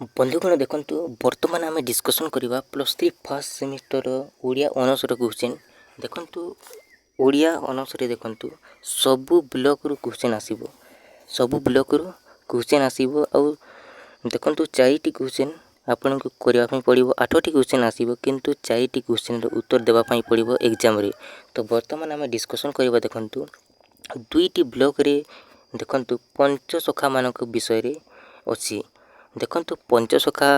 बंधुगण देखंतु वर्तमान आम डिस्कसन करवा +3 first semester Odia honours question देखंतु ओडिया ऑनर्स रे देखंतु सबु ब्लॉक रु क्वेश्चन आसीबो सबु ब्लॉक रु क्वेश्चन आसीबो आ देखंतु 4टी क्वेश्चन आपन को करबा पई पड़िबो 8टी क्वेश्चन आसीबो किंतु 4टी क्वेश्चन रो उत्तर देबा पई पड़िबो एग्जाम रे। तो वर्तमान आम डिस्कसन करबा देखंतु 2टी ब्लॉक रे देखंतु पंचसखा मानक विषय रे अछि। देखंतु पंचसखा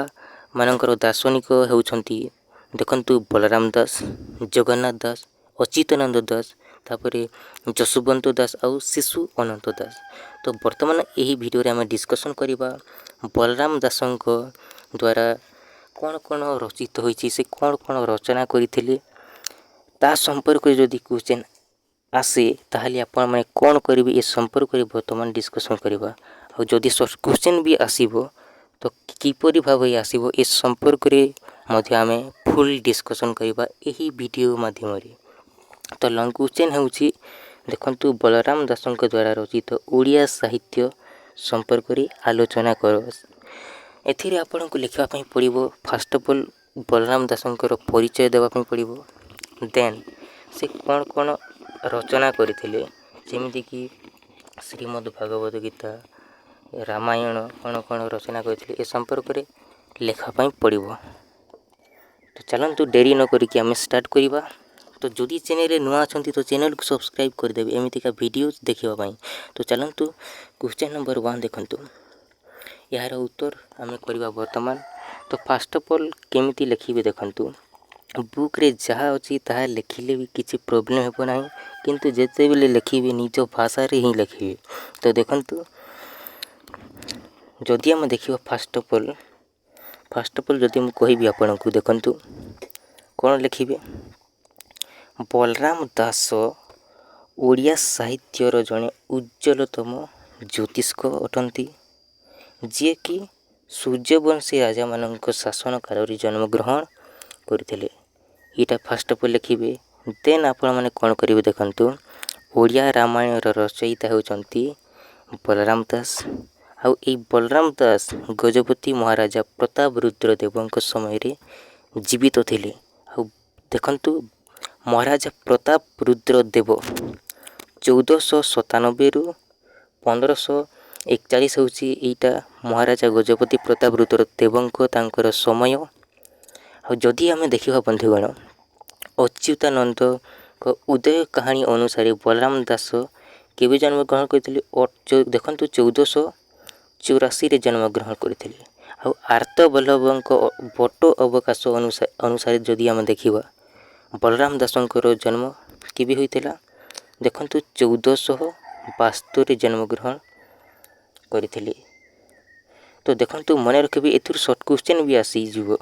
मानकर दार्शनिक हेउछंती देखंतु बलराम दास, जगन्नाथ दास, अच्युतानंद दास, तापरे जसवंत दास और शिशु अनंत दास। तो वर्तमान यही वीडियो रे हम डिस्कशन करिबा बलराम दासंक द्वारा कौन कौन रचित होईची से कौन कौन रचना करिथिले ता संपर्क जदि क्वेश्चन आसे ताहले आपण माने कौन करिवे ए संपर्क रे वर्तमान डिस्कशन करिबा। और जदि क्वेश्चन भी आसीबो तो किपरि भाबे आसीबो ए संपर्क रे मध्य आमे फुल डिस्कशन करिबा एही वीडियो माध्यम रे। तो लॉन्ग क्वेश्चन हेउची देखंतु बलराम दासंक द्वारा रचित ओडिया साहित्य संपर्क रे आलोचना करो। एथिरे आपण को लिखवा पई पड़िबो फर्स्ट ऑफ ऑल बलराम दासंकर परिचय देबा पई पड़िबो, देन से कौन कौन रचना करथिले जेमिति कि श्रीमद् भागवत गीता, रामायण कौन कौन रचना करथिले ए संपर्क रे लेखा पई पड़िबो। तो चलंतु देरी न करिकि आमे स्टार्ट करिबा। तो जदि चैनल रे नुआ अछंती तो चैनल को सब्सक्राइब कर देबे एमिति का वीडियोस देखिबा पई। तो चलंतु क्वेश्चन नंबर 1 देखंतु यार उत्तर आमे करिबा वर्तमान। तो फर्स्ट ऑफ ऑल केमिति लिखिबे देखंतु बुक रे जहाँ अछि ताहा लिखिले भी किछि प्रॉब्लम हेबो नाही किंतु जेते बेले लिखिबे निज भाषा रे ही लिखिबे। तो देखंतु जदि हम देखिबा फर्स्ट ऑफ ऑल जदि हम कहिबी आपन को देखंतु कोन लिखिबे बलराम दास ओडिया साहित्य रो जने उज्जवलतम ज्योतिष्क अटंती जे कि सूर्यवंशी राजा मानक शासन काल रे जन्म ग्रहण करथिले। इटा फर्स्ट ऑफ ऑल लिखिबे। देन आपण माने कोन करिवे देखंतु ओडिया रामायण रो रचयिता होचंती बलराम दास। आ ए बलराम दास गजपति महाराजा प्रताप रुद्र देवंक समय रे जीवित थिले। आ देखंतु महाराजा प्रताप रुद्र देव 1497 रु 1541 होची एटा महाराजा गजपति प्रताप रुद्र देवंक तांकर समय। जदि आमे देखिबा बंधुगण अच्युतानंद को उदय कहानी अनुसार बलराम दास केबे जन्म ग्रहण करथिले देखंतु 1484 रे जन्म ग्रहण करथिले। आ आर्त बल्लभंक बटो अवकाश अनुसार जदि आमे देखिबा बलराम दासंकर जन्म केबे होइतिला देखंतु 1472 रे जन्म ग्रहण करथिले। तो देखंतु मने रखबे एथुर शॉर्ट क्वेश्चन भी आसी जिवो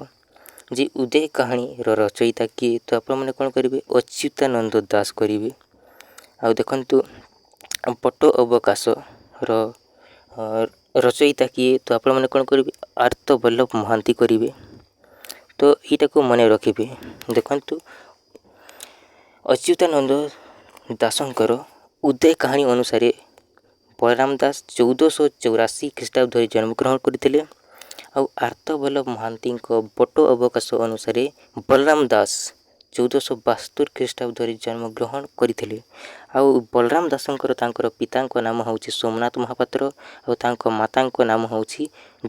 जे उदय कहानी रो रचयिता किए। तो आपण माने कोन करिवे अच्युतानंद दास करिवे। आ देखंतु पट्टो अवकाश रो रचयिता किए। तो आपण माने कोन करिवे आर्त बल्लभ महांती करिवे। तो एटा को मने रखिबे देखंतु अच्युतानंद दासंकर उदय कहानी अनुसार बलराम दास 1484 ख्रीष्टाब्द धरि जन्म ग्रहण करथिले। और आर्त बल्लभ महांती बटो अवकाश अनुसार बलराम दास 1472 ख्रीष्टाब्द धरि जन्म ग्रहण करथिले। और बलराम दासंकर तांकर पितांक नाम होउची सोमनाथ महापात्र और तांक मातांक नाम होउची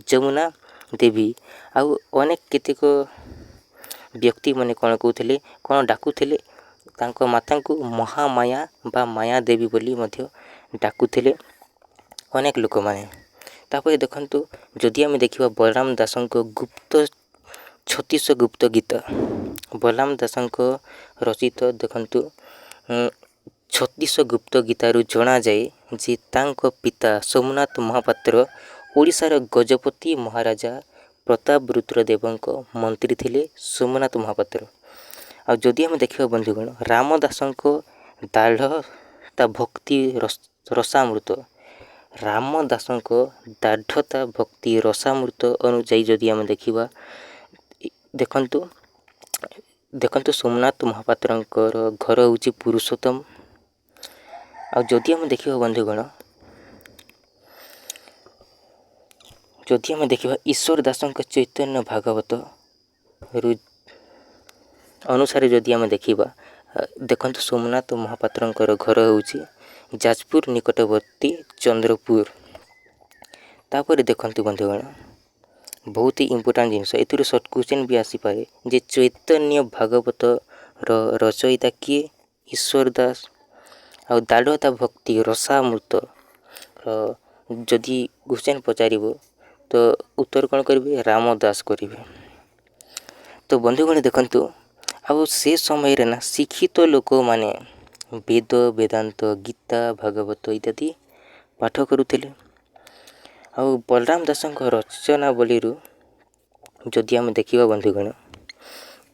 जमुना देवी। और अनेक केतेक व्यक्ति माने कोन कहउथिले कोन डाकुथिले तांक मातांकु महामाया बा माया देवी बोली मध्य डाकुथिले अनेक लोक माने। तापर देखंतु जदि आमे देखिबा बलराम दासंक गुप्त 36 गुप्त गीता बलराम दासंक रचित देखंतु 36 गुप्त गीतारु जणा जाए जे तांक पिता सोमनाथ महापात्र ओडिशार गजपति महाराजा प्रताप रुद्र देवंक मंत्री थिले सोमनाथ महापात्र। आ जदि आमे देखिबा बंधुगण राम दासंक दाढ़ता भक्ति रसामृत राम दासंक दाढ़ता भक्ति रसामृत अनुଯାयी जदि आमे देखिबा देखंतु सोमनाथ महापात्रंकर घर होउची पुरुषोत्तम। आ जदि आमे देखिबा बंधुगण ଯଦି ଆମେ ଦେଖିବା ଈଶ୍ୱର ଦାସଙ୍କ ଚୈତନ୍ୟ ଭାଗବତରୁ ଅନୁସାରେ ଯଦି ଆମେ ଦେଖିବା, ଦେଖନ୍ତୁ ସୋମନାଥ ମହାପାତ୍ରଙ୍କର ଘର ହେଉଛି ଯାଜପୁର ନିକଟବର୍ତ୍ତୀ ଚନ୍ଦ୍ରପୁର। ତାପରେ ଦେଖନ୍ତୁ ବନ୍ଧୁଗଣ, ବହୁତ ହି ଇମ୍ପୋର୍ଟାଣ୍ଟ ଜିନିଷ, ଏଥିରୁ ସର୍ଟ କ୍ୱେଶ୍ଚନ୍ ବି ଆସିପାରେ ଯେ ଚୈତନ୍ୟ ଭାଗବତର ରଚୟିତା କିଏ? ଈଶ୍ୱର ଦାସ। ଆଉ ଦାଢ଼ତା ଭକ୍ତି ରସାମୃତ ଯଦି କ୍ୱେଶ୍ଚନ୍ ପଚାରିବ ତ ଉତ୍ତର କ'ଣ କରିବେ? ରାମ ଦାସ କରିବେ। ତ ବନ୍ଧୁଗଣ ଦେଖନ୍ତୁ, ଆଉ ସେ ସମୟରେ ନା ଶିକ୍ଷିତ ଲୋକମାନେ ବେଦ ବେଦାନ୍ତ ଗୀତା ଭାଗବତ ଇତ୍ୟାଦି ପାଠ କରୁଥିଲେ। ଆଉ ବଳରାମ ଦାସଙ୍କ ରଚନାବଳୀରୁ ଯଦି ଆମେ ଦେଖିବା ବନ୍ଧୁଗଣ,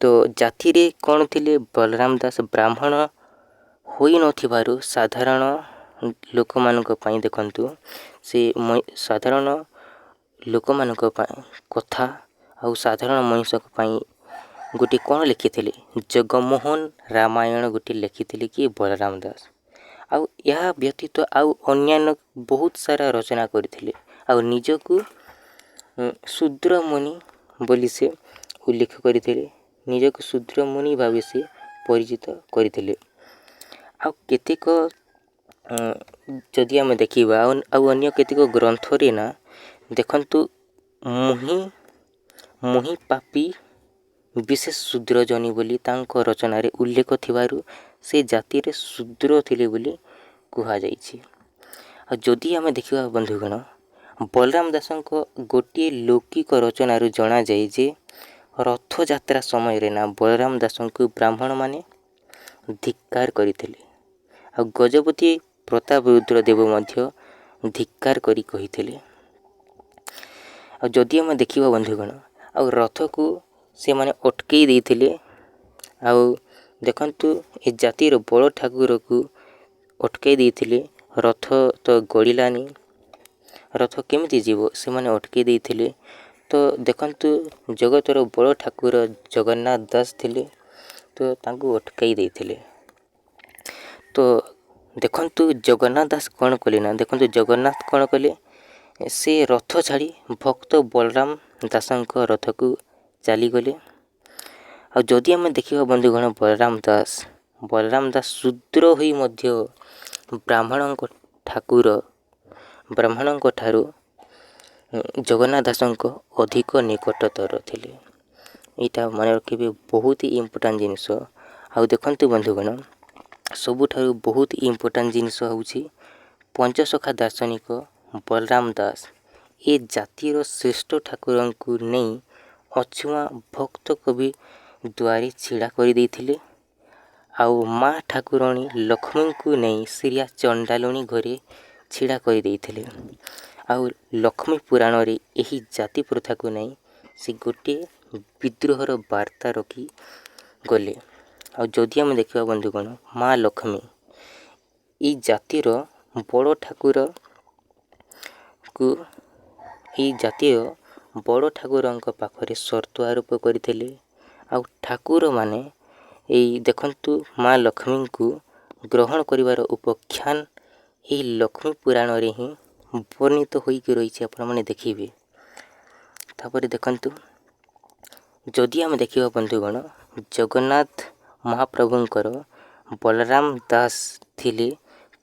ତ ଜାତିରେ କ'ଣ ଥିଲେ? ବଳରାମ ଦାସ ବ୍ରାହ୍ମଣ ହୋଇନଥିବାରୁ ସାଧାରଣ ଲୋକମାନଙ୍କ ପାଇଁ ଦେଖନ୍ତୁ, ସେ ସାଧାରଣ ଲୋକମାନଙ୍କ ପାଇଁ କଥା ଆଉ ସାଧାରଣ ମଣିଷଙ୍କ ପାଇଁ ଗୋଟିଏ କ'ଣ ଲେଖିଥିଲେ? ଜଗମୋହନ ରାମାୟଣ ଗୋଟିଏ ଲେଖିଥିଲେ କି ବଳରାମ ଦାସ। ଆଉ ଏହା ବ୍ୟତୀତ ଆଉ ଅନ୍ୟାନ୍ୟ ବହୁତ ସାରା ରଚନା କରିଥିଲେ। ଆଉ ନିଜକୁ ଶୂଦ୍ରମୁନି ବୋଲି ସେ ଉଲ୍ଲେଖ କରିଥିଲେ, ନିଜକୁ ଶୂଦ୍ରମୁନି ଭାବେ ସେ ପରିଚିତ କରିଥିଲେ। ଆଉ କେତେକ ଯଦି ଆମେ ଦେଖିବା ଆଉ ଅନ୍ୟ କେତେକ ଗ୍ରନ୍ଥରେ ନା ଦେଖନ୍ତୁ, ମୁହିଁ ପାପୀ ବିଶେଷ ଶୂଦ୍ରଜନି ବୋଲି ତାଙ୍କ ରଚନାରେ ଉଲ୍ଲେଖ ଥିବାରୁ ସେ ଜାତିରେ ଶୂଦ୍ର ଥିଲେ ବୋଲି କୁହାଯାଇଛି। ଆଉ ଯଦି ଆମେ ଦେଖିବା ବନ୍ଧୁଗଣ, ବଳରାମ ଦାସଙ୍କ ଗୋଟିଏ ଲୌକିକ ରଚନାରୁ ଜଣାଯାଏ ଯେ ରଥଯାତ୍ରା ସମୟରେ ନା ବଳରାମ ଦାସଙ୍କୁ ବ୍ରାହ୍ମଣମାନେ ଧିକ୍କାର କରିଥିଲେ। ଆଉ ଗଜପତି ପ୍ରତାପରୁଦ୍ର ଦେବ ମଧ୍ୟ ଧିକ୍କାର କରି କହିଥିଲେ। ଆଉ ଯଦି ଆମେ ଦେଖିବା ବନ୍ଧୁଗଣ, ଆଉ ରଥକୁ ସେମାନେ ଅଟକେଇ ଦେଇଥିଲେ। ଆଉ ଦେଖନ୍ତୁ, ଏ ଜାତିର ବଡ଼ ଠାକୁରକୁ ଅଟକେଇ ଦେଇଥିଲେ। ରଥ ତ ଗଡ଼ିଲାନି, ରଥ କେମିତି ଯିବ? ସେମାନେ ଅଟକେଇ ଦେଇଥିଲେ। ତ ଦେଖନ୍ତୁ, ଜଗତର ବଡ଼ ଠାକୁର ଜଗନ୍ନାଥ ଦାସ ଥିଲେ, ତ ତାଙ୍କୁ ଅଟକାଇ ଦେଇଥିଲେ। ତ ଦେଖନ୍ତୁ ଜଗନ୍ନାଥ ଦାସ କ'ଣ କଲେ ନା, ଦେଖନ୍ତୁ ଜଗନ୍ନାଥ କ'ଣ କଲେ? ସେ ରଥ ଛାଡ଼ି ଭକ୍ତ ବଳରାମ ଦାସଙ୍କ ରଥକୁ ଚାଲିଗଲେ। ଆଉ ଯଦି ଆମେ ଦେଖିବା ବନ୍ଧୁଗଣ, ବଳରାମ ଦାସ ଶୂଦ୍ର ହୋଇ ମଧ୍ୟ ବ୍ରାହ୍ମଣଙ୍କ ଠାରୁ ଜଗନ୍ନାଥ ଦାସଙ୍କ ଅଧିକ ନିକଟତର ଥିଲେ। ଏଇଟା ମନେ ରଖିବେ, ବହୁତ ଇମ୍ପୋର୍ଟାଣ୍ଟ ଜିନିଷ। ଆଉ ଦେଖନ୍ତୁ ବନ୍ଧୁଗଣ, ସବୁଠାରୁ ବହୁତ ଇମ୍ପୋର୍ଟାଣ୍ଟ ଜିନିଷ ହେଉଛି ପଞ୍ଚସଖା ଦାର୍ଶନିକ ବଳରାମ ଦାସ ଏ ଜାତିର ଶ୍ରେଷ୍ଠ ଠାକୁରଙ୍କୁ ନେଇ ଅଛୁଆଁ ଭକ୍ତ କବି ଦୁଆରେ ଛିଡ଼ା କରିଦେଇଥିଲେ। ଆଉ ମା ଠାକୁରାଣୀ ଲକ୍ଷ୍ମୀଙ୍କୁ ନେଇ ସିରିଆ ଚଣ୍ଡାଲୁଣୀ ଘରେ ଛିଡ଼ା କରିଦେଇଥିଲେ। ଆଉ ଲକ୍ଷ୍ମୀ ପୁରାଣରେ ଏହି ଜାତି ପ୍ରଥାକୁ ନେଇ ସେ ଗୋଟିଏ ବିଦ୍ରୋହର ବାର୍ତ୍ତା ରଖି ଗଲେ। ଆଉ ଯଦି ଆମେ ଦେଖିବା ବନ୍ଧୁଗଣ, ମା ଲକ୍ଷ୍ମୀ ଏଇ ଜାତିର ବଡ଼ ଠାକୁରଙ୍କ ପାଖରେ ସର୍ତ୍ତ ଆରୋପ କରିଥିଲେ। ଆଉ ଠାକୁରମାନେ ଏଇ ଦେଖନ୍ତୁ ମା ଲକ୍ଷ୍ମୀଙ୍କୁ ଗ୍ରହଣ କରିବାର ଉପାଖ୍ୟାନ ଏହି ଲକ୍ଷ୍ମୀ ପୁରାଣରେ ହିଁ ବର୍ଣ୍ଣିତ ହୋଇକି ରହିଛି, ଆପଣମାନେ ଦେଖିବେ। ତାପରେ ଦେଖନ୍ତୁ, ଯଦି ଆମେ ଦେଖିବା ବନ୍ଧୁଗଣ, ଜଗନ୍ନାଥ ମହାପ୍ରଭୁଙ୍କର ବଳରାମ ଦାସ ଥିଲେ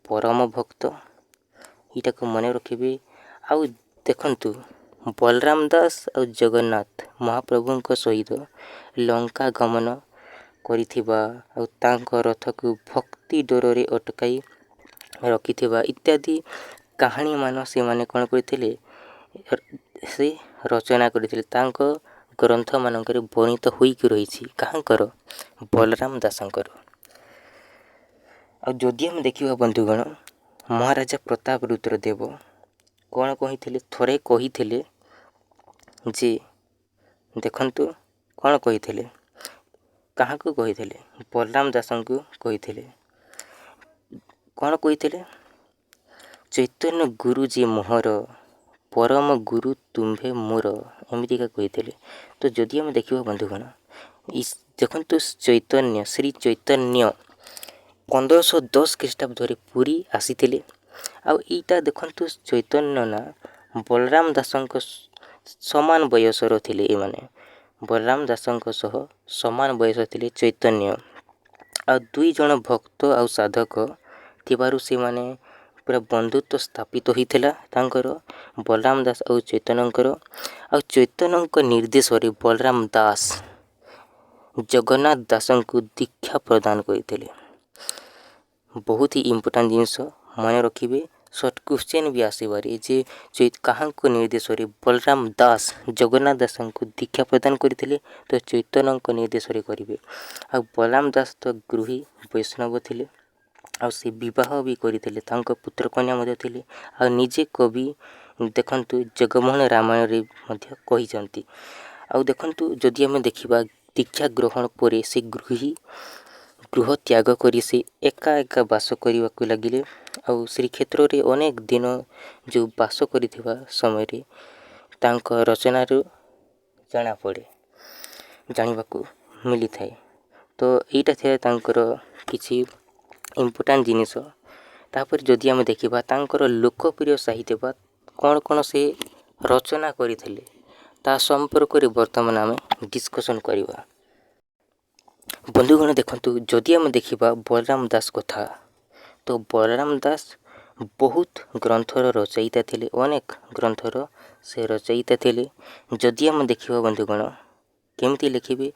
ପରମ ଭକ୍ତ, ଏଇଟାକୁ ମନେ ରଖିବେ। ଆଉ ଦେଖନ୍ତୁ, ବଳରାମ ଦାସ ଆଉ ଜଗନ୍ନାଥ ମହାପ୍ରଭୁଙ୍କ ସହିତ ଲଙ୍କା ଗମନ କରିଥିବା, ଆଉ ତାଙ୍କ ରଥକୁ ଭକ୍ତି ଡୋରରେ ଅଟକାଇ ରଖିଥିବା ଇତ୍ୟାଦି କାହାଣୀମାନ ସେମାନେ କ'ଣ କରିଥିଲେ? ସେ ରଚନା କରିଥିଲେ। ତାଙ୍କ ଗ୍ରନ୍ଥମାନଙ୍କରେ ବର୍ଣ୍ଣିତ ହୋଇକି ରହିଛି। କାହାଙ୍କର? ବଳରାମ ଦାସଙ୍କର। ଆଉ ଯଦି ଆମେ ଦେଖିବା ବନ୍ଧୁଗଣ, ମହାରାଜା ପ୍ରତାପରୁଦ୍ର ଦେବ କ'ଣ କହିଥିଲେ? ଥରେ କହିଥିଲେ ଯେ ଦେଖନ୍ତୁ କ'ଣ କହିଥିଲେ? କାହାକୁ କହିଥିଲେ? ବଳରାମ ଦାସଙ୍କୁ କହିଥିଲେ। କ'ଣ କହିଥିଲେ? ଚୈତନ୍ୟ ଗୁରୁ ଯେ ମୋହର, ପରମ ଗୁରୁ ତୁମ୍ଭେ ମୋର, ଏମିତିକା କହିଥିଲେ। ତ ଯଦି ଆମେ ଦେଖିବା ବନ୍ଧୁଗଣ, ଦେଖନ୍ତୁ ଶ୍ରୀ ଚୈତନ୍ୟ 1510 ଖ୍ରୀଷ୍ଟାବ୍ଦରେ ପୁରୀ ଆସିଥିଲେ। ଆଉ ଏଇଟା ଦେଖନ୍ତୁ ଚୈତନ୍ୟ ନା ବଳରାମ ଦାସଙ୍କ ସମାନ ବୟସର ଥିଲେ। ଏମାନେ ବଳରାମ ଦାସଙ୍କ ସହ ସମାନ ବୟସ ଥିଲେ ଚୈତନ୍ୟ। ଆଉ ଦୁଇ ଜଣ ଭକ୍ତ ଆଉ ସାଧକ ଥିବାରୁ ସେମାନେ ପୁରା ବନ୍ଧୁତ୍ୱ ସ୍ଥାପିତ ହୋଇଥିଲା ତାଙ୍କର, ବଳରାମ ଦାସ ଆଉ ଚୈତନ୍ୟଙ୍କର। ଆଉ ଚୈତନ୍ୟଙ୍କ ନିର୍ଦ୍ଦେଶରେ ବଳରାମ ଦାସ ଜଗନ୍ନାଥ ଦାସଙ୍କୁ ଦୀକ୍ଷା ପ୍ରଦାନ କରିଥିଲେ। ବହୁତ ହି ଇମ୍ପୋର୍ଟାଣ୍ଟ ଜିନିଷ ମନେ ରଖିବେ। ସର୍ଟ କ୍ୱେଶ୍ଚନ୍ ବି ଆସିପାରେ ଯେ କାହାଙ୍କ ନିର୍ଦ୍ଦେଶରେ ବଳରାମ ଦାସ ଜଗନ୍ନାଥ ଦାସଙ୍କୁ ଦୀକ୍ଷା ପ୍ରଦାନ କରିଥିଲେ, ତ ଚୈତନ୍ୟଙ୍କ ନିର୍ଦ୍ଦେଶରେ କରିବେ। ଆଉ ବଳରାମ ଦାସ ତ ଗୃହୀ ବୈଷ୍ଣବ ଥିଲେ, ଆଉ ସେ ବିବାହ ବି କରିଥିଲେ, ତାଙ୍କ ପୁତ୍ରକନ୍ୟା ମଧ୍ୟ ଥିଲେ। ଆଉ ନିଜେ କବି ଦେଖନ୍ତୁ ଜଗମୋହନ ରାମାୟଣରେ ମଧ୍ୟ କହିଛନ୍ତି। ଆଉ ଦେଖନ୍ତୁ ଯଦି ଆମେ ଦେଖିବା ଦୀକ୍ଷା ଗ୍ରହଣ ପରେ ସେ ଗୃହ ତ୍ୟାଗ କରି ସେ ଏକା ଏକା ବାସ କରିବାକୁ ଲାଗିଲେ। ଆଉ ଶ୍ରୀକ୍ଷେତ୍ରରେ ଅନେକ ଦିନ ଯେଉଁ ବାସ କରିଥିବା ସମୟରେ ତାଙ୍କ ରଚନାରୁ ଜାଣିବାକୁ ମିଳିଥାଏ। ତ ଏଇଟା ଥିଲା ତାଙ୍କର କିଛି ଇମ୍ପୋର୍ଟାଣ୍ଟ ଜିନିଷ। ତାପରେ ଯଦି ଆମେ ଦେଖିବା ତାଙ୍କର ଲୋକପ୍ରିୟ ସାହିତ୍ୟ ବା କ'ଣ ସେ ରଚନା କରିଥିଲେ ତା ସମ୍ପର୍କରେ ବର୍ତ୍ତମାନ ଆମେ ଡିସ୍କସନ୍ କରିବା। ବନ୍ଧୁଗଣ ଦେଖନ୍ତୁ, ଯଦି ଆମେ ଦେଖିବା ବଳରାମ ଦାସ କଥା, ତ ବଳରାମ ଦାସ ବହୁତ ଗ୍ରନ୍ଥର ରଚୟିତା ଥିଲେ, ଅନେକ ଗ୍ରନ୍ଥର ସେ ରଚୟିତା ଥିଲେ। ଯଦି ଆମେ ଦେଖିବା ବନ୍ଧୁଗଣ କେମିତି ଲେଖିବେ,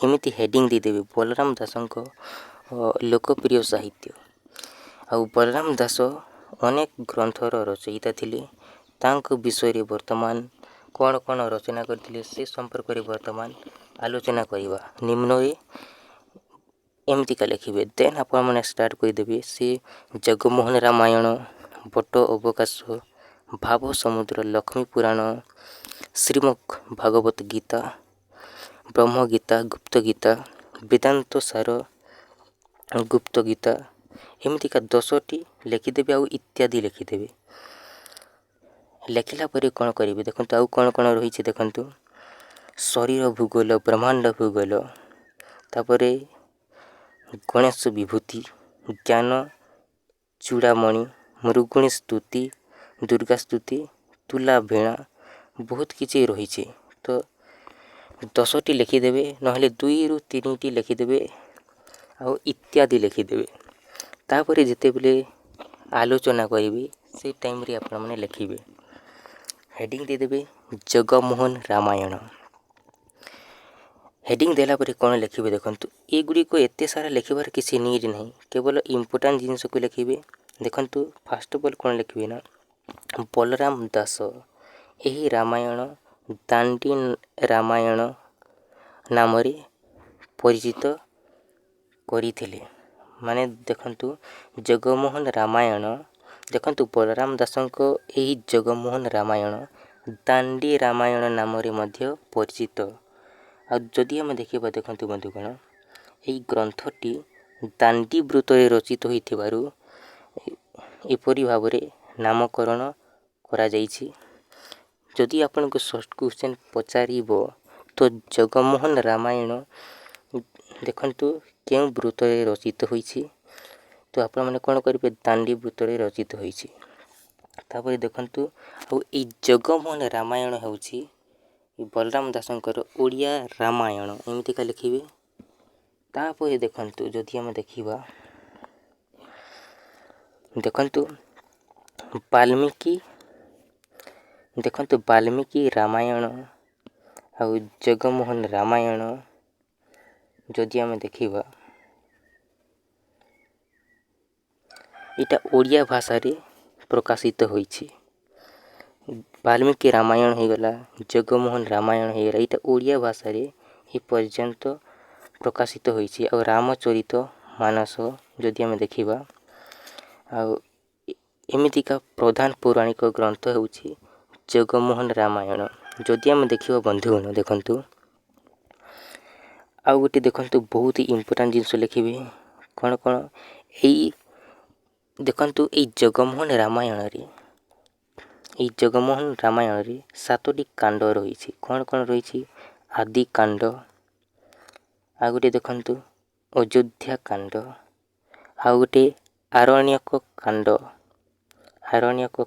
ଏମିତି ହେଡ଼ିଙ୍ଗ ଦେଇଦେବେ ବଳରାମ ଦାସଙ୍କ ଲୋକପ୍ରିୟ ସାହିତ୍ୟ। ଆଉ ବଳରାମ ଦାସ ଅନେକ ଗ୍ରନ୍ଥର ରଚୟିତା ଥିଲେ। ତାଙ୍କ ବିଷୟରେ ବର୍ତ୍ତମାନ କ'ଣ ରଚନା କରିଥିଲେ ସେ ସମ୍ପର୍କରେ ବର୍ତ୍ତମାନ ଆଲୋଚନା କରିବା। ନିମ୍ନରେ ଏମିତିକା ଲେଖିବେ, ଦେନ୍ ଆପଣମାନେ ଷ୍ଟାର୍ଟ କରିଦେବେ। ସେ ଜଗମୋହନ ରାମାୟଣ, ବଟ ଅବକାଶ, ଭାବ ସମୁଦ୍ର, ଲକ୍ଷ୍ମୀ ପୁରାଣ, ଶ୍ରୀମଦ୍ ଭାଗବତ ଗୀତା, ବ୍ରହ୍ମଗୀତା, ଗୁପ୍ତ ଗୀତା, ବେଦାନ୍ତ ସାର, ଗୁପ୍ତ ଗୀତା, ଏମିତିକା 10ଟି ଲେଖିଦେବେ। ଆଉ ଇତ୍ୟାଦି ଲେଖିଦେବେ। ଲେଖିଲା ପରେ କ'ଣ କରିବେ ଦେଖନ୍ତୁ, ଆଉ କ'ଣ ରହିଛି ଦେଖନ୍ତୁ। ଶରୀର ଭୂଗୋଳ, ବ୍ରହ୍ମାଣ୍ଡ ଭୂଗୋଳ, ତାପରେ ଗଣେଶ ବିଭୂତି, ଜ୍ଞାନ ଚୂଡ଼ାମଣି, ମୃଗୁଣୀ ସ୍ତୁତି, ଦୁର୍ଗା ସ୍ତୁତି, ତୁଲା ଭୀଣା, ବହୁତ କିଛି ରହିଛି। ତ 10ଟି ଲେଖିଦେବେ, ନହେଲେ 2ରୁ 3ଟି ଲେଖିଦେବେ, ଆଉ ଇତ୍ୟାଦି ଲେଖିଦେବେ। ତାପରେ ଯେତେବେଳେ ଆଲୋଚନା କରିବେ ସେଇ ଟାଇମ୍ରେ ଆପଣମାନେ ଲେଖିବେ। ହେଡ଼ିଙ୍ଗ ଦେଇଦେବେ ଜଗମୋହନ ରାମାୟଣ। ହେଡ଼ିଙ୍ଗ ଦେଲା ପରେ କ'ଣ ଲେଖିବେ ଦେଖନ୍ତୁ। ଏଗୁଡ଼ିକ ଏତେ ସାରା ଲେଖିବାର କିଛି ନିଡ୍ ନାହିଁ, କେବଳ ଇମ୍ପୋର୍ଟାଣ୍ଟ ଜିନିଷକୁ ଲେଖିବେ। ଦେଖନ୍ତୁ ଫାଷ୍ଟ ଅଫ୍ ଅଲ୍ କ'ଣ ଲେଖିବେ ନା, ବଳରାମ ଦାସ ଏହି ରାମାୟଣ ଦାଣ୍ଡି ରାମାୟଣ ନାମରେ ପରିଚିତ କରିଥିଲେ। ମାନେ ଦେଖନ୍ତୁ ଜଗମୋହନ ରାମାୟଣ, ଦେଖନ୍ତୁ ବଳରାମ ଦାସଙ୍କ ଏହି ଜଗମୋହନ ରାମାୟଣ ଦାଣ୍ଡି ରାମାୟଣ ନାମରେ ମଧ୍ୟ ପରିଚିତ। ଆଉ ଯଦି ଆମେ ଦେଖିବା ଦେଖନ୍ତୁ ବନ୍ଧୁଗଣ, ଏହି ଗ୍ରନ୍ଥଟି ଦାଣ୍ଡି ବୃତ୍ତରେ ରଚିତ ହୋଇଥିବାରୁ ଏପରି ଭାବରେ ନାମକରଣ କରାଯାଇଛି। ଯଦି ଆପଣଙ୍କୁ ସର୍ଟ କ୍ୱେଶ୍ଚନ୍ ପଚାରିବ ତ ଜଗମୋହନ ରାମାୟଣ ଦେଖନ୍ତୁ କେଉଁ ବୃତ୍ତରେ ରଚିତ ହୋଇଛି, ତ ଆପଣମାନେ କ'ଣ କରିବେ, ଦାଣ୍ଡି ବୃତ୍ତରେ ରଚିତ ହୋଇଛି। ତାପରେ ଦେଖନ୍ତୁ, ଆଉ ଏଇ ଜଗମୋହନ ରାମାୟଣ ହେଉଛି ବଳରାମ ଦାସଙ୍କର ଓଡ଼ିଆ ରାମାୟଣ, ଏମିତିକା ଲେଖିବେ। ତାପରେ ଦେଖନ୍ତୁ ଯଦି ଆମେ ଦେଖିବା ଦେଖନ୍ତୁ ବାଲ୍ମୀକି ରାମାୟଣ ଆଉ ଜଗମୋହନ ରାମାୟଣ ଯଦି ଆମେ ଦେଖିବା, ଏଇଟା ଓଡ଼ିଆ ଭାଷାରେ ପ୍ରକାଶିତ ହୋଇଛି। ବାଲ୍ମୀକି ରାମାୟଣ ହୋଇଗଲା, ଜଗମୋହନ ରାମାୟଣ ହୋଇଗଲା, ଏଇଟା ଓଡ଼ିଆ ଭାଷାରେ ଏ ପର୍ଯ୍ୟନ୍ତ ପ୍ରକାଶିତ ହୋଇଛି। ଆଉ ରାମଚରିତ ମାନସ ଯଦି ଆମେ ଦେଖିବା, ଆଉ ଏମିତିକା ପ୍ରଧାନ ପୌରାଣିକ ଗ୍ରନ୍ଥ ହେଉଛି ଜଗମୋହନ ରାମାୟଣ। ଯଦି ଆମେ ଦେଖିବା ବନ୍ଧୁଗଣ ଦେଖନ୍ତୁ, ଆଉ ଗୋଟେ ଦେଖନ୍ତୁ ବହୁତ ଇମ୍ପୋର୍ଟାଣ୍ଟ ଜିନିଷ ଲେଖିବେ। କ'ଣ ଏଇ ଦେଖନ୍ତୁ ଏଇ ଜଗମୋହନ ରାମାୟଣରେ 7ଟି କାଣ୍ଡ ରହିଛି। କ'ଣ ରହିଛି, ଆଦି କାଣ୍ଡ, ଆଉ ଗୋଟେ ଦେଖନ୍ତୁ ଅଯୋଧ୍ୟା କାଣ୍ଡ, ଆଉ ଗୋଟେ ଆରଣ୍ୟକ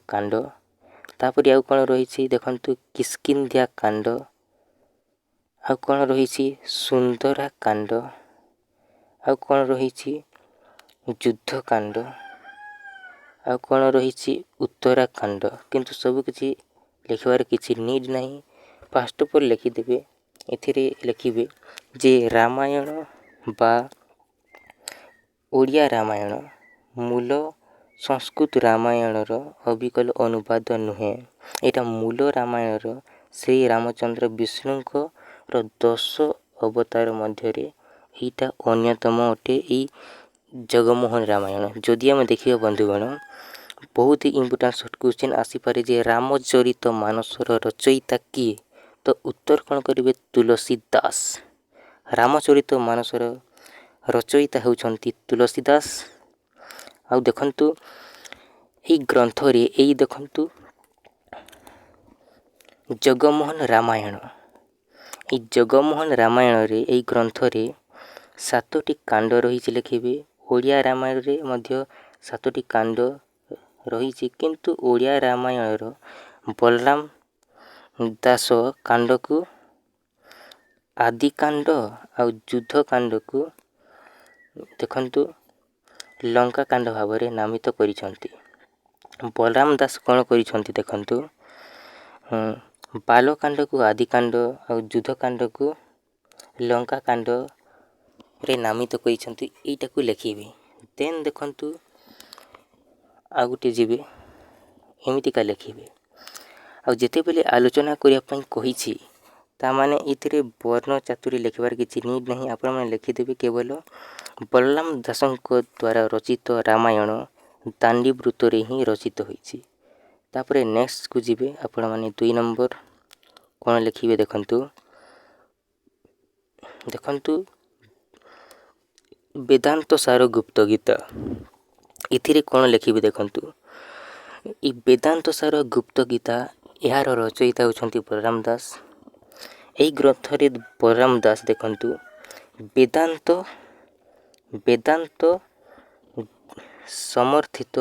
କାଣ୍ଡ, ତାପରେ ଆଉ କ'ଣ ରହିଛି ଦେଖନ୍ତୁ କିଷ୍କିନ୍ଧ୍ୟା କାଣ୍ଡ, ଆଉ କ'ଣ ରହିଛି ସୁନ୍ଦରା କାଣ୍ଡ, ଆଉ କ'ଣ ରହିଛି ଯୁଦ୍ଧକାଣ୍ଡ, ଆଉ କ'ଣ ରହିଛି ଉତ୍ତରାକାଣ୍ଡ। କିନ୍ତୁ ସବୁକିଛି ଲେଖିବାର କିଛି ନିଡ୍ ନାହିଁ। ଫାଷ୍ଟ ଅଫ୍ ଅଲ୍ ଲେଖିଦେବେ, ଏଥିରେ ଲେଖିବେ ଯେ ରାମାୟଣ ବା ଓଡ଼ିଆ ରାମାୟଣ ମୂଳ ସଂସ୍କୃତ ରାମାୟଣର ଅବିକଳ ଅନୁବାଦ ନୁହେଁ। ଏଇଟା ମୂଳ ରାମାୟଣର ଶ୍ରୀ ରାମଚନ୍ଦ୍ର ବିଷ୍ଣୁଙ୍କର 10 ଅବତାର ମଧ୍ୟରେ ଏଇଟା ଅନ୍ୟତମ ଅଟେ। ଏଇ ଜଗମୋହନ ରାମାୟଣ ଯଦି ଆମେ ଦେଖିବା ବନ୍ଧୁଗଣ, ବହୁତ ଇମ୍ପୋର୍ଟାଣ୍ଟ ସର୍ଟ କ୍ୱେଶ୍ଚିନ୍ ଆସିପାରେ ଯେ ରାମଚରିତ ମାନସର ରଚୟିତା କିଏ? ତ ଉତ୍ତର କ'ଣ କରିବେ? ତୁଳସୀ ଦାସ। ରାମଚରିତ ମାନସର ରଚୟିତା ହେଉଛନ୍ତି ତୁଳସୀ ଦାସ। ଆଉ ଦେଖନ୍ତୁ ଏଇ ଗ୍ରନ୍ଥରେ ଏଇ ଦେଖନ୍ତୁ ଜଗମୋହନ ରାମାୟଣ, ଏଇ ଜଗମୋହନ ରାମାୟଣରେ ଏଇ ଗ୍ରନ୍ଥରେ 7ଟି କାଣ୍ଡ ରହିଛି ଲେଖିବେ। ଓଡ଼ିଆ ରାମାୟଣରେ ମଧ୍ୟ 7ଟି କାଣ୍ଡ ରହିଛି, କିନ୍ତୁ ଓଡ଼ିଆ ରାମାୟଣର ବଳରାମ ଦାସ କାଣ୍ଡକୁ ଆଦିକାଣ୍ଡ ଆଉ ଯୁଦ୍ଧକାଣ୍ଡକୁ ଦେଖନ୍ତୁ ଲଙ୍କାକାଣ୍ଡ ଭାବରେ ନାମିତ କରିଛନ୍ତି। ବଳରାମ ଦାସ କ'ଣ କରିଛନ୍ତି ଦେଖନ୍ତୁ, ବାଲକାଣ୍ଡକୁ ଆଦିକାଣ୍ଡ ଆଉ ଯୁଦ୍ଧକାଣ୍ଡକୁ ଲଙ୍କାକାଣ୍ଡରେ ନାମିତ କରିଛନ୍ତି। ଏଇଟାକୁ ଲେଖିବେ। ଦେନ୍ ଦେଖନ୍ତୁ ଆଉ ଗୋଟେ ଯିବେ, ଏମିତିକା ଲେଖିବେ। ଆଉ ଯେତେବେଳେ ଆଲୋଚନା କରିବା ପାଇଁ କହିଛି, ତାମାନେ ଏଥିରେ ବର୍ଣ୍ଣ ଚାତୁରୀ ଲେଖିବାର କିଛି ନିଡ୍ ନାହିଁ। ଆପଣମାନେ ଲେଖିଦେବେ କେବଳ ବଳରାମ ଦାସଙ୍କ ଦ୍ୱାରା ରଚିତ ରାମାୟଣ ଦାଣ୍ଡିବୃତ୍ତରେ ହିଁ ରଚିତ ହୋଇଛି। ତାପରେ ନେକ୍ସଟକୁ ଯିବେ ଆପଣମାନେ 2 ନମ୍ବର କ'ଣ ଲେଖିବେ ଦେଖନ୍ତୁ ବେଦାନ୍ତ ସାର ଗୁପ୍ତ ଗୀତା। ଏଥିରେ କ'ଣ ଲେଖିବେ ଦେଖନ୍ତୁ, ଏ ବେଦାନ୍ତ ସାର ଗୁପ୍ତ ଗୀତା ଏହାର ରଚୟିତା ହେଉଛନ୍ତି ବଳରାମ ଦାସ। ଏହି ଗ୍ରନ୍ଥରେ ବଳରାମ ଦାସ ଦେଖନ୍ତୁ ବେଦାନ୍ତ ସମର୍ଥିତ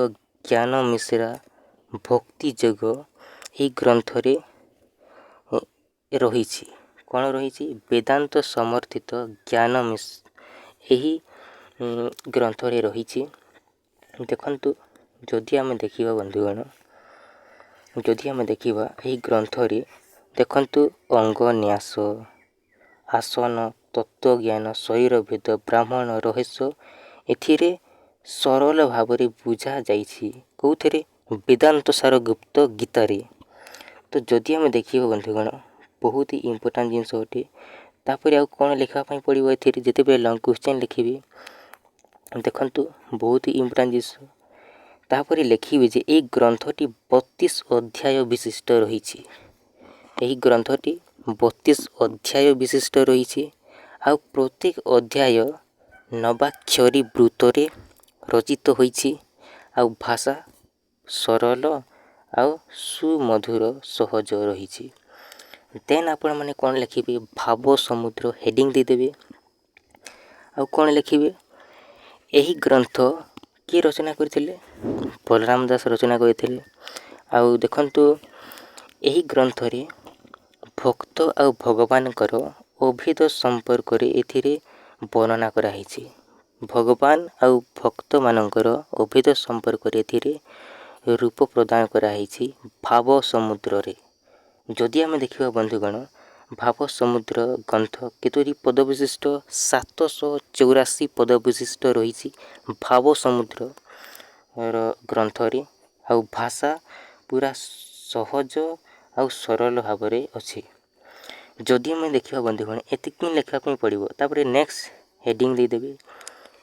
ଜ୍ଞାନ ମିଶ୍ରା ଭକ୍ତି ଯୋଗ ଏହି ଗ୍ରନ୍ଥରେ ରହିଛି। କ'ଣ ରହିଛି? ବେଦାନ୍ତ ସମର୍ଥିତ ଜ୍ଞାନ ଏହି ଗ୍ରନ୍ଥରେ ରହିଛି। ଦେଖନ୍ତୁ ଯଦି ଆମେ ଦେଖିବା ବନ୍ଧୁଗଣ, ଯଦି ଆମେ ଦେଖିବା ଏହି ଗ୍ରନ୍ଥରେ ଦେଖନ୍ତୁ ଅଙ୍ଗନ୍ୟାସ, ଆସନ, ତତ୍ତ୍ୱଜ୍ଞାନ, ଶରୀରଭେଦ, ବ୍ରାହ୍ମଣ ରହସ୍ୟ ଏଥିରେ ସରଳ ଭାବରେ ବୁଝାଯାଇଛି। କେଉଁଥିରେ? ବେଦାନ୍ତ ସାର ଗୁପ୍ତ ଗୀତାରେ। ତ ଯଦି ଆମେ ଦେଖିବା ବନ୍ଧୁଗଣ, ବହୁତ ଇମ୍ପୋର୍ଟାଣ୍ଟ ଜିନିଷ ଅଟେ। ତାପରେ ଆଉ କ'ଣ ଲେଖିବା ପାଇଁ ପଡ଼ିବ ଏଥିରେ? ଯେତେବେଳେ ଲଙ୍ଗ କ୍ୱେଶ୍ଚିନ୍ ଲେଖିବେ ଦେଖନ୍ତୁ ବହୁତ ଇମ୍ପୋର୍ଟାଣ୍ଟ ଜିନିଷ। ତାପରେ ଲେଖିବେ ଯେ ଏହି ଗ୍ରନ୍ଥଟି 32 ଅଧ୍ୟାୟ ବିଶିଷ୍ଟ ରହିଛି। ଏହି ଗ୍ରନ୍ଥଟି 32 ଅଧ୍ୟାୟ ବିଶିଷ୍ଟ ରହିଛି। ଆଉ ପ୍ରତ୍ୟେକ ଅଧ୍ୟାୟ ନବାକ୍ଷରୀ ବୃତ୍ତରେ ରଚିତ ହୋଇଛି। ଆଉ ଭାଷା ସରଳ ଆଉ ସୁମଧୁର ସହଜ ରହିଛି। ଦେନ୍ ଆପଣମାନେ କ'ଣ ଲେଖିବେ? ଭାବ ସମୁଦ୍ର ହେଡ଼ିଂ ଦେଇଦେବେ। ଆଉ କ'ଣ ଲେଖିବେ? ଏହି ଗ୍ରନ୍ଥ କିଏ ରଚନା କରିଥିଲେ? ବଳରାମ ଦାସ ରଚନା କରିଥିଲେ। ଆଉ ଦେଖନ୍ତୁ ଏହି ଗ୍ରନ୍ଥରେ ଭକ୍ତ ଆଉ ଭଗବାନଙ୍କର ଅଭେଦ ସମ୍ପର୍କରେ ଏଥିରେ ବର୍ଣ୍ଣନା କରାହେଇଛି। ଭଗବାନ ଆଉ ଭକ୍ତମାନଙ୍କର ଅଭେଦ ସମ୍ପର୍କରେ ଏଥିରେ ରୂପ ପ୍ରଦାନ କରାହେଇଛି ଭାବ ସମୁଦ୍ରରେ। ଯଦି ଆମେ ଦେଖିବା ବନ୍ଧୁଗଣ, ଭାବ ସମୁଦ୍ର ଗ୍ରନ୍ଥ କେତୋଟି ପଦ ବିଶିଷ୍ଟ? 784 ପଦ ବିଶିଷ୍ଟ ରହିଛି ଭାବ ସମୁଦ୍ରର ଗ୍ରନ୍ଥରେ। ଆଉ ଭାଷା ପୁରା ସହଜ ଆଉ ସରଳ ଭାବରେ ଅଛି। ଯଦି ଆମେ ଦେଖିବା ବନ୍ଧୁଗଣ, ଏତିକି ଲେଖିବା ପାଇଁ ପଡ଼ିବ। ତାପରେ ନେକ୍ସଟ ହେଡ଼ିଂ ଦେଇଦେବେ।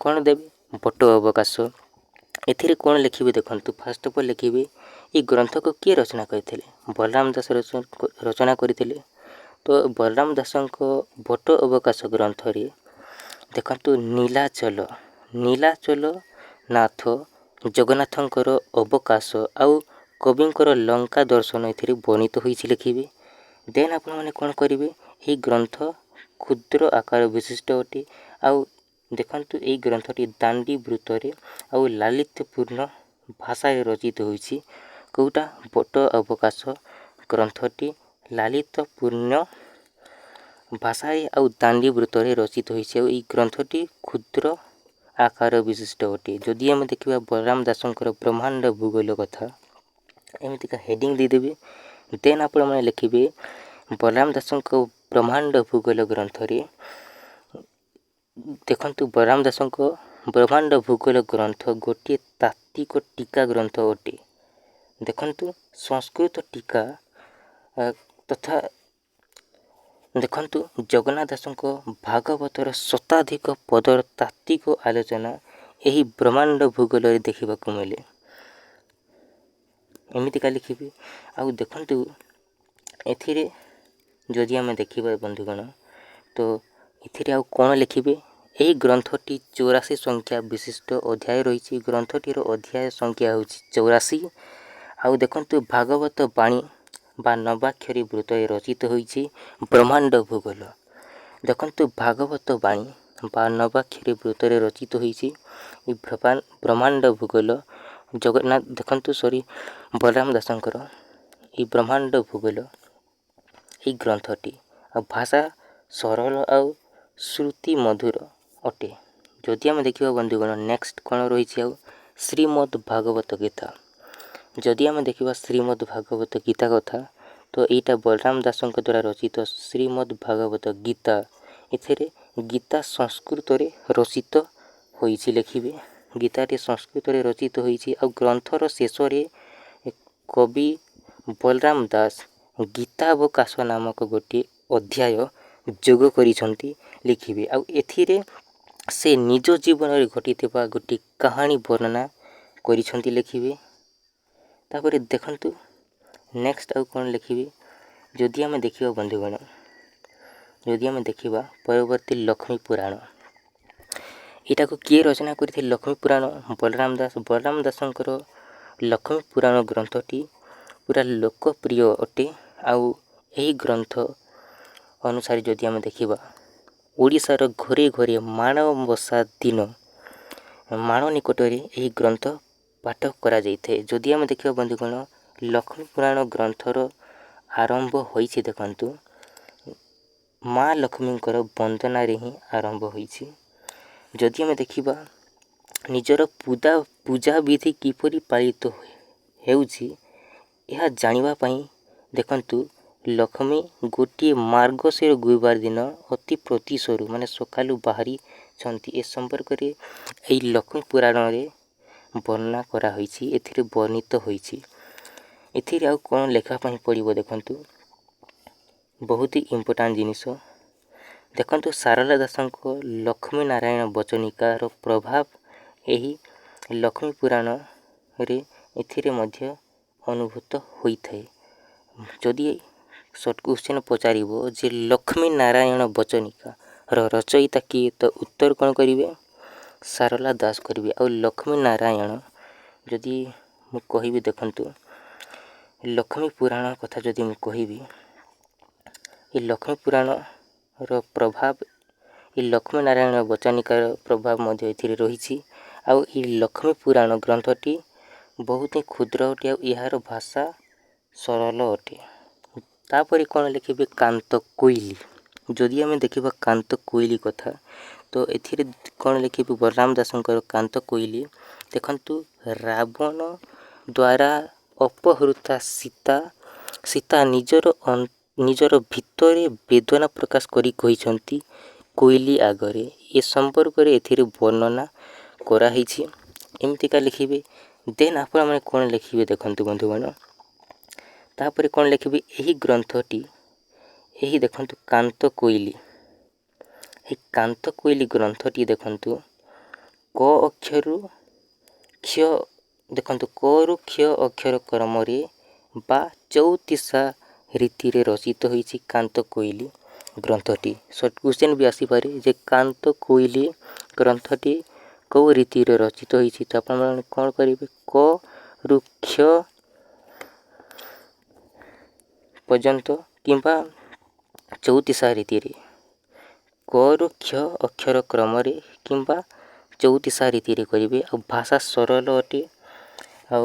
କ'ଣ ଦେବେ? ବଟ ଅବକାଶ। ଏଥିରେ କ'ଣ ଲେଖିବେ ଦେଖନ୍ତୁ, ଫାଷ୍ଟ ଅଫ୍ ଅଲ୍ ଲେଖିବେ ଏ ଗ୍ରନ୍ଥକୁ କିଏ ରଚନା କରିଥିଲେ? ବଳରାମ ଦାସ ରଚନା କରିଥିଲେ। ତ ବଳରାମ ଦାସଙ୍କ ବଟ ଅବକାଶ ଗ୍ରନ୍ଥରେ ଦେଖନ୍ତୁ ନୀଳାଚଳ ନାଥ ଜଗନ୍ନାଥଙ୍କର ଅବକାଶ ଆଉ କବିଙ୍କର ଲଙ୍କା ଦର୍ଶନ ଏଥିରେ ବର୍ଣ୍ଣିତ ହୋଇଛି ଲେଖିବେ। ଦେନ୍ ଆପଣମାନେ କ'ଣ କରିବେ? ଏହି ଗ୍ରନ୍ଥ କ୍ଷୁଦ୍ର ଆକାର ବିଶିଷ୍ଟ ଅଟେ। ଆଉ ଦେଖନ୍ତୁ ଏହି ଗ୍ରନ୍ଥଟି ଦାଣ୍ଡି ବୃତ୍ତରେ ଆଉ ଲାଳିତ୍ୟପୂର୍ଣ୍ଣ ଭାଷାରେ ରଚିତ ହୋଇଛି। କେଉଁଟା ବଟ ଅବକାଶ ଗ୍ରନ୍ଥଟି ଲାଳିତ ପୂର୍ଣ୍ଣ ଭାଷାରେ ଆଉ ଦାଣ୍ଡି ବୃତ୍ତରେ ରଚିତ ହୋଇଛି ଆଉ ଏହି ଗ୍ରନ୍ଥଟି କ୍ଷୁଦ୍ର ଆକାର ବିଶିଷ୍ଟ ଅଟେ। ଯଦି ଆମେ ଦେଖିବା ବଳରାମ ଦାସଙ୍କର ବ୍ରହ୍ମାଣ୍ଡ ଭୂଗୋଳ କଥା ଏମିତିକା ହେଡ଼ିଂ ଦେଇଦେବେ, ଦେନ୍ ଆପଣମାନେ ଲେଖିବେ ବଳରାମ ଦାସଙ୍କ ବ୍ରହ୍ମାଣ୍ଡ ଭୂଗୋଳ ଗ୍ରନ୍ଥରେ ଦେଖନ୍ତୁ ବଳରାମ ଦାସଙ୍କ ବ୍ରହ୍ମାଣ୍ଡ ଭୂଗୋଳ ଗ୍ରନ୍ଥ ଗୋଟିଏ ତାତ୍ତ୍ୱିକ ଟୀକା ଗ୍ରନ୍ଥ ଅଟେ। ଦେଖନ୍ତୁ ସଂସ୍କୃତ ଟୀକା ତଥା ଦେଖନ୍ତୁ ଜଗନ୍ନାଥ ଦାସଙ୍କ ଭାଗବତର ଶତାଧିକ ପଦର ତାତ୍ତ୍ୱିକ ଆଲୋଚନା ଏହି ବ୍ରହ୍ମାଣ୍ଡ ଭୂଗୋଳରେ ଦେଖିବାକୁ ମିଳେ। ଏମିତିକା ଲେଖିବେ। ଆଉ ଦେଖନ୍ତୁ ଏଥିରେ ଯଦି ଆମେ ଦେଖିବା ବନ୍ଧୁଗଣ ତ ଏଥିରେ ଆଉ କ'ଣ ଲେଖିବେ, ଏହି ଗ୍ରନ୍ଥଟି 84 ସଂଖ୍ୟା ବିଶିଷ୍ଟ ଅଧ୍ୟାୟ ରହିଛି। ଗ୍ରନ୍ଥଟିର ଅଧ୍ୟାୟ ସଂଖ୍ୟା ହେଉଛି 84। ଆଉ ଦେଖନ୍ତୁ ଭାଗବତ ବାଣୀ ବା ନବାକ୍ଷରୀ ବୃତ୍ତରେ ରଚିତ ହୋଇଛି ବ୍ରହ୍ମାଣ୍ଡ ଭୂଗୋଳ। ଦେଖନ୍ତୁ ଭାଗବତ ବାଣୀ ବା ନବାକ୍ଷରୀ ବୃତ୍ତରେ ରଚିତ ହୋଇଛି ଏ ବ୍ରହ୍ମାଣ୍ଡ ଭୂଗୋଳ। ଜଗନ୍ନାଥ ଦେଖନ୍ତୁ ବଳରାମ ଦାସଙ୍କର ଏହି ବ୍ରହ୍ମାଣ୍ଡ ଭୂଗୋଳ ଏହି ଗ୍ରନ୍ଥଟି ଆଉ ଭାଷା ସରଳ ଆଉ ଶ୍ରୁତି ମଧୁର ଅଟେ। ଯଦି ଆମେ ଦେଖିବା ବନ୍ଧୁଗଣ ନେକ୍ସଟ କ'ଣ ରହିଛି ଆଉ ଶ୍ରୀମଦ୍ ଭାଗବତ ଗୀତା। ଯଦି ଆମେ ଦେଖିବା ଶ୍ରୀମଦ୍ ଭାଗବତ ଗୀତା କଥା ତ ଏଇଟା ବଳରାମ ଦାସଙ୍କ ଦ୍ୱାରା ରଚିତ ଶ୍ରୀମଦ୍ ଭାଗବତ ଗୀତା। ଏଥିରେ ଗୀତା ସଂସ୍କୃତରେ ରଚିତ ହୋଇଛି। ଲେଖିବେ ଗୀତାଟି ସଂସ୍କୃତରେ ରଚିତ ହୋଇଛି ଆଉ ଗ୍ରନ୍ଥର ଶେଷରେ କବି ବଳରାମ ଦାସ ଗୀତାବକାଶ ନାମକ ଗୋଟିଏ ଅଧ୍ୟାୟ ଯୋଗ କରିଛନ୍ତି। ଲେଖିବେ ଆଉ ଏଥିରେ ସେ ନିଜ ଜୀବନରେ ଘଟିଥିବା ଗୋଟିଏ କାହାଣୀ ବର୍ଣ୍ଣନା କରିଛନ୍ତି। ଲେଖିବେ ତାପରେ ଦେଖନ୍ତୁ ନେକ୍ସଟ ଆଉ କ'ଣ ଲେଖିବେ। ଯଦି ଆମେ ଦେଖିବା ବନ୍ଧୁଗଣ ଯଦି ଆମେ ଦେଖିବା ପରବର୍ତ୍ତୀ ଲକ୍ଷ୍ମୀ ପୁରାଣ, ଏଇଟାକୁ କିଏ ରଚନା କରିଥିଲେ? ଲକ୍ଷ୍ମୀ ପୁରାଣ ବଳରାମ ଦାସ। ବଳରାମ ଦାସଙ୍କର ଲକ୍ଷ୍ମୀ ପୁରାଣ ଗ୍ରନ୍ଥଟି ପୁରା ଲୋକପ୍ରିୟ ଅଟେ। ଆଉ ଏହି ଗ୍ରନ୍ଥ ଅନୁସାରେ ଯଦି ଆମେ ଦେଖିବା ଓଡ଼ିଶାର ଘରେ ଘରେ ମାଣବସା ଦିନ ମାଣ ନିକଟରେ ଏହି ଗ୍ରନ୍ଥ ପାଠ କରାଯାଇଥାଏ। ଯଦି ଆମେ ଦେଖିବା ବନ୍ଧୁଗଣ ଲକ୍ଷ୍ମୀ ପୁରାଣ ଗ୍ରନ୍ଥର ଆରମ୍ଭ ହୋଇଛି ଦେଖନ୍ତୁ ମା ଲକ୍ଷ୍ମୀଙ୍କର ବନ୍ଦନାରେ ହିଁ ଆରମ୍ଭ ହୋଇଛି। ଯଦି ଆମେ ଦେଖିବା ନିଜର ପୂଜା ବିଧି କିପରି ପାଳିତ ହେଉଛି ଏହା ଜାଣିବା ପାଇଁ ଦେଖନ୍ତୁ ଲକ୍ଷ୍ମୀ ଗୋଟିଏ ମାର୍ଗଶିର ଗୁରୁବାର ଦିନ ଅତି ପ୍ରତୀଷରୁ ମାନେ ସକାଳୁ ବାହାରିଛନ୍ତି। ଏ ସମ୍ପର୍କରେ ଏହି ଲକ୍ଷ୍ମୀ ପୁରାଣରେ ବର୍ଣ୍ଣନା କରାହୋଇଛି। ଏଥିରେ ବର୍ଣ୍ଣିତ ହୋଇଛି। ଏଥିରେ ଆଉ କ'ଣ ଲେଖା ପାଇଁ ପଡ଼ିବ ଦେଖନ୍ତୁ ବହୁତ ଇମ୍ପୋର୍ଟାଣ୍ଟ ଜିନିଷ। ଦେଖନ୍ତୁ ଶାରଳା ଦାସଙ୍କ ଲକ୍ଷ୍ମୀ ନାରାୟଣ ବଚନିକାର ପ୍ରଭାବ ଏହି ଲକ୍ଷ୍ମୀ ପୁରାଣରେ ଏଥିରେ ମଧ୍ୟ ଅନୁଭୂତ ହୋଇଥାଏ। ଯଦି ସର୍ଟ କ୍ୱେଶ୍ଚନ୍ ପଚାରିବ ଯେ ଲକ୍ଷ୍ମୀ ନାରାୟଣ ବଚନିକାର ରଚୟିତା କିଏ ତ ଉତ୍ତର କ'ଣ କରିବେ? ଶାରଳା ଦାସ କରିବେ। ଆଉ ଲକ୍ଷ୍ମୀ ନାରାୟଣ ଯଦି ମୁଁ କହିବି ଦେଖନ୍ତୁ ଲକ୍ଷ୍ମୀ ପୁରାଣ କଥା ଯଦି ମୁଁ କହିବି ଏ ଲକ୍ଷ୍ମୀ ପୁରାଣର ପ୍ରଭାବ ଏ ଲକ୍ଷ୍ମୀ ନାରାୟଣ ବଚନିକାର ପ୍ରଭାବ ମଧ୍ୟ ଏଥିରେ ରହିଛି। ଆଉ ଏ ଲକ୍ଷ୍ମୀ ପୁରାଣ ଗ୍ରନ୍ଥଟି ବହୁତ ହିଁ କ୍ଷୁଦ୍ର ଅଟେ ଆଉ ଏହାର ଭାଷା ସରଳ ଅଟେ। ତାପରେ କ'ଣ ଲେଖିବେ କାନ୍ତ କୋଇଲି। ଯଦି ଆମେ ଦେଖିବା କାନ୍ତ କୋଇଲି କଥା ତ ଏଥିରେ କ'ଣ ଲେଖିବେ ବଳରାମ ଦାସଙ୍କର କାନ୍ତ କୋଇଲି। ଦେଖନ୍ତୁ ରାବଣ ଦ୍ୱାରା ଅପହୃତା ସୀତା ନିଜର ଭିତରେ ବେଦନା ପ୍ରକାଶ କରି କହିଛନ୍ତି କୋଇଲି ଆଗରେ। ଏ ସମ୍ପର୍କରେ ଏଥିରେ ବର୍ଣ୍ଣନା କରାହେଇଛି। ଏମିତିକା ଲେଖିବେ। ଦେନ୍ ଆପଣମାନେ କ'ଣ ଲେଖିବେ ଦେଖନ୍ତୁ ବନ୍ଧୁଗଣ ତାପରେ କ'ଣ ଲେଖିବେ ଏହି ଗ୍ରନ୍ଥଟି ଏହି ଦେଖନ୍ତୁ କାନ୍ତ କୋଇଲି ଏହି କାନ୍ତ କୋଇଲି ଗ୍ରନ୍ଥଟି ଦେଖନ୍ତୁ କ ଅକ୍ଷରରୁ କ୍ଷ ଦେଖନ୍ତୁ କରୁ କ୍ଷ ଅକ୍ଷର କ୍ରମରେ ବା ଚଉତିଶା ରୀତିରେ ରଚିତ ହୋଇଛି କାନ୍ତ କୋଇଲି ଗ୍ରନ୍ଥଟି। ସର୍ଟ କ୍ୱେଶ୍ଚନ୍ ବି ଆସିପାରେ ଯେ କାନ୍ତ କୋଇଲି ଗ୍ରନ୍ଥଟି କେଉଁ ରୀତିରେ ରଚିତ ହୋଇଛି ତ ଆପଣମାନେ କ'ଣ କରିବେ କରୁ କ୍ଷ ପର୍ଯ୍ୟନ୍ତ କିମ୍ବା ଚଉତିଶା ରୀତିରେ କରୁ କ୍ଷ ଅକ୍ଷର କ୍ରମରେ କିମ୍ବା ଚଉତିଶା ରୀତିରେ କରିବେ। ଆଉ ଭାଷା ସରଳ ଅଟେ आउ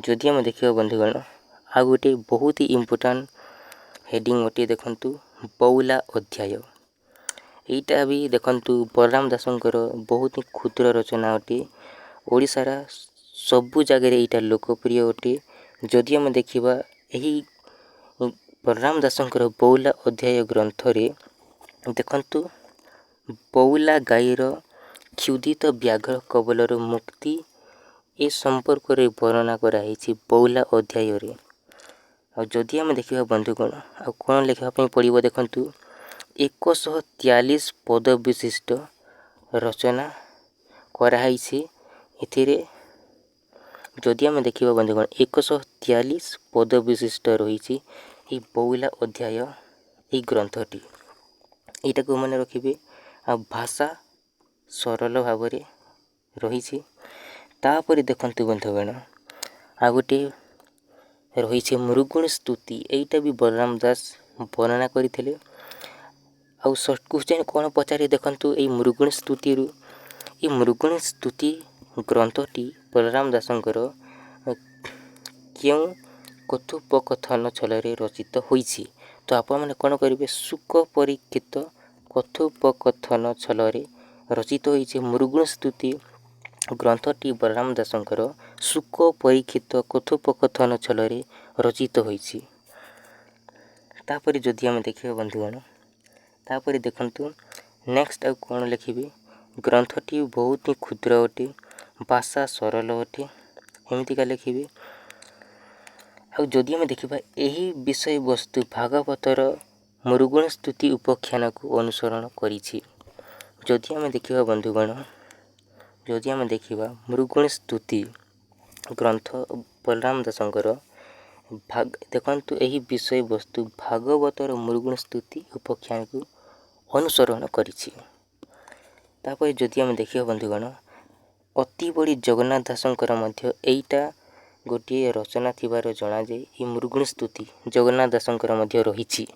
जदि आम देखा बंधुगण आउ गोटे बहुत ही इम्पोर्टाट हेडिंग गोटे देखु बौला अध्याय। यहीटा भी देखु बलराम दासंकर बहुत ही क्षुद्र रचना अटे। ओडिशार सबु जगह यहाँ लोकप्रिय अटे। जदि आम देखा यही बलराम दासंकर बौला अध्याय ग्रंथ रे देखु बौला गाईर क्षुधित व्याघ्र कबलर मुक्ति ए संपर्क रे वर्णना कराई बौला अध्याय रे। आ जदि आम देखा बंधुगण आ कौन लिखापी पड़ो देखु 143 पद विशिष्ट रचना कराई। एथिरे जदि आम देखा बंधुगण 143 पद विशिष्ट रही बौला अध्याय ये ग्रंथटी। यहाँ को मन रखिए आ भाषा सरल भाव रही। तापर देखु बंधुगण आ गोटे रही मृगुण स्तुति। यहीटा भी बलराम दास वर्णना करते। आउ सर्ट क्वेश्चन कौन पचारे देखु ये मृगुण स्तुति ये मृगुण स्तुति ग्रंथटी बलराम दासंकर क्यों कथोपकथन छल रचित होईछि। तो आपण मैंने कौन करेंगे सुख परीक्षित कथोपकथन छल रचित होईछि। मृगुण स्तुति ग्रंथटी बलराम दासंकर सुख परीक्षित कथोपकथन छल रचित होईछि। तापर जदि आम देखा बंधुगण तापर देखु नेक्स्ट आ कौन लिखिबे ग्रंथटी बहुत ही क्षुद्र अटे भाषा सरल अटे एमतीका लिखिबे। आ जदि आम देखा यही विषय वस्तु भागवतर मृगुण स्तुति उपाख्यान को अनुसरण करिछि। जदि आम देखा बंधुगण जदि आम देखा मृगुण स्तुति ग्रंथ बलराम दासंकर देखु यही विषय वस्तु भागवतर मृगुण स्तुति उपाख्यान को अनुसरण करिछि। तापर जदि आम देखा बंधुगण अति बड़ी जगन्नाथ दासंकर मध्य एईटा गोटे रचना थिबार जना जे ये मृगुण स्तुति जगन्नाथ दासंकर मध्य रही।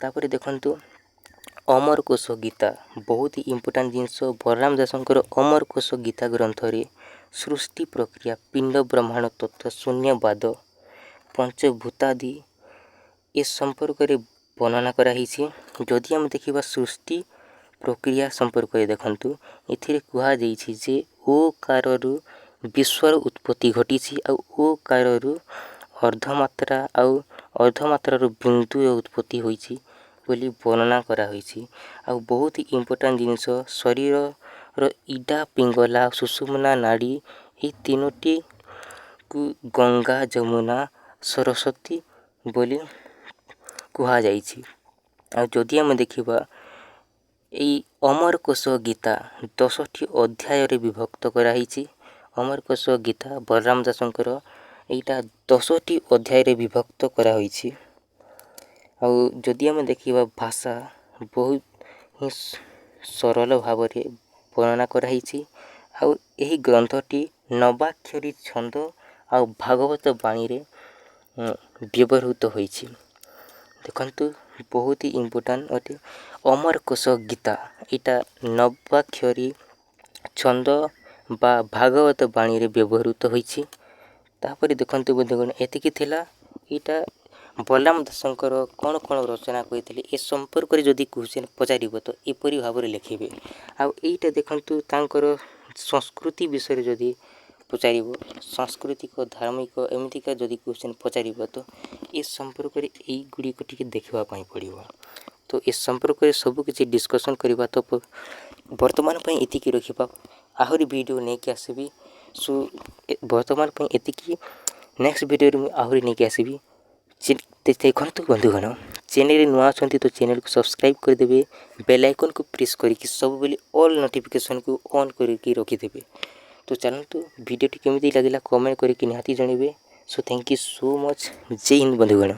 तापर देखु अमर कोश गीता बहुत ही इम्पोर्टाट जिनस बलराम दासंकर अमर कोश गीता ग्रंथ रे सृष्टि प्रक्रिया पिंड ब्रह्मांड तत्व शून्यवाद पंचभूतादि ए संपर्क रे वर्णना कराई। जदि आम देखा सृष्टि प्रक्रिया संपर्क देखु एथिरे कुहा जाइछि जे ओकारु विश्वर उत्पत्ति घटी ओ कारु अर्धमात्रा आउ अर्धमात्रार बिंदु उत्पत्ति होइछि बोली वर्णना करा होइछि। आ बहुत ही इम्पोर्टाट जिनिस शरीर रो इडा पिंगला सुषुम्ना नाड़ी ये तीनोटी को गंगा जमुना सरस्वती बोली कुहा जाइछि। आ जदि आम देखा यही अमर कोश गीता 10टी अध्याय रे विभक्त कराई। अमर कोश गीता बलराम दासंकर यहाँ 10टी अध्याय रे विभक्त कराई। आ जदि आम देखा भाषा बहुत ही सरल भाव वर्णना कराई। यही ग्रंथटी नवाक्षरी छंद आ भागवत बाणी रे व्यवहृत होइछि। देखु बहुत ही इम्पोर्टाट अटे अमर कोश गीता यहाँ नवाक्षरी छंद बा भागवत बाणी रे व्यवहृत होइछि। तापर देखु बंधुगण एतिकी थिला यहाँ बलराम दासंकर कौन कौन रचना करते ए संपर्क रे जदि क्वेश्चन पचार तो एपरी भाव में लिखे। आईटा देखु तांकर संस्कृति विषय जदि पचार सांस्कृतिक धार्मिक एमतीका जदि क्वेश्चन पचार तो ये संपर्क रे यही गुड़िक टिके देखापी पड़ो। तो ये संपर्क रे सबकि डिस्कसन करवा तो बर्तमान एतिकी रखा आहरी वीडियो नहीं कि आसबि। सो बर्तमान एतिकी नेक्स्ट वीडियो आहरी नहीं कि आसबि। देखु बंधुगण चैनल नुआ अच्छा तो चैनल को सब्सक्राइब करदे बेल आइकन को प्रेस करके सब बेले ऑल नोटिफिकेशन को ऑन करके रखिदेवे। तो चलते वीडियो केमी लगे कमेंट करके निहाती जनइबे। So thank you so much. Jai Hind बंधुगण।